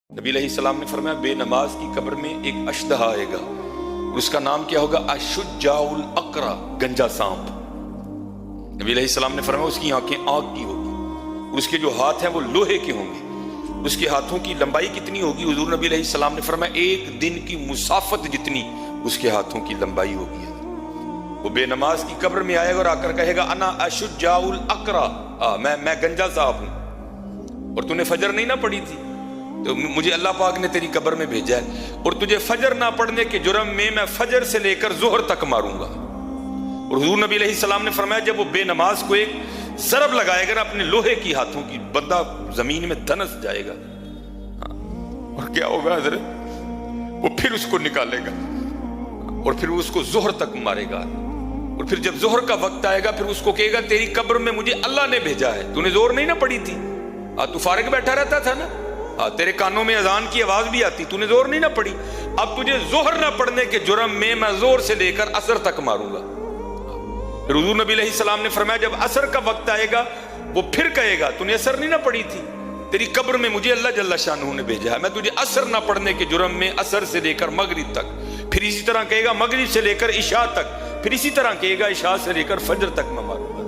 نبی علیہ السلام نے فرمایا بے نماز کی قبر میں ایک اشدہا آئے گا اور اس کا نام کیا ہوگا؟ اشجاع الاقرع، گنجا سانپ۔ نبی علیہ السلام نے فرمایا اس کی آنکھیں آگ کی ہوگی اور اس کے جو ہاتھ ہیں وہ لوہے کے ہوں گے۔ اس کے ہاتھوں کی لمبائی کتنی ہوگی؟ حضور نبی علیہ السلام نے فرمایا ایک دن کی مسافت جتنی اس کے ہاتھوں کی لمبائی ہوگی۔ وہ بے نماز کی قبر میں آئے گا اور آ کر کہے گا انا اشجاع الاقرع، میں گنجا سانپ ہوں اور تو نے فجر نہیں نہ پڑھی تھی تو مجھے اللہ پاک نے تیری قبر میں بھیجا ہے، اور تجھے فجر نہ پڑھنے کے جرم میں فجر سے لے کر ظہر تک ماروں گا۔ اور حضور نبی علیہ السلام نے فرمایا جب وہ بے نماز کو ایک ضرب لگائے گا نا اپنے لوہے کی ہاتھوں کی، بندہ زمین میں دھنس جائے گا۔ اور کیا ہوگا حضرت؟ وہ پھر اس کو نکالے گا اور پھر اس کو ظہر تک مارے گا، اور پھر جب ظہر کا وقت آئے گا پھر اس کو کہے گا تیری قبر میں مجھے اللہ نے بھیجا ہے، تو نے زور نہیں نہ پڑی تھی، تو فارغ بیٹھا رہتا تھا نا، تیرے کانوں میں اذان کی آواز بھی آتی، تو نے زور نہیں نہ پڑی، اب تجھے ظہر نہ پڑھنے کے جرم میں زور سے لے کر عصر تک ماروں گا۔ پھر حضور نبی علیہ السلام نے فرمایا جب عصر کا وقت آئے گا وہ پھر کہے گا تو نے عصر نہیں نہ پڑھی تھی، تیری قبر میں مجھے اللہ جل شانہ نے بھیجا ہے، میں تجھے عصر نہ پڑھنے کے جرم میں عصر سے لے کر مغرب تک، پھر اسی طرح کہے گا مغرب سے لے کر عشاء تک، پھر اسی طرح کہے گا عشاء سے لے کر فجر تک میں ماروں گا۔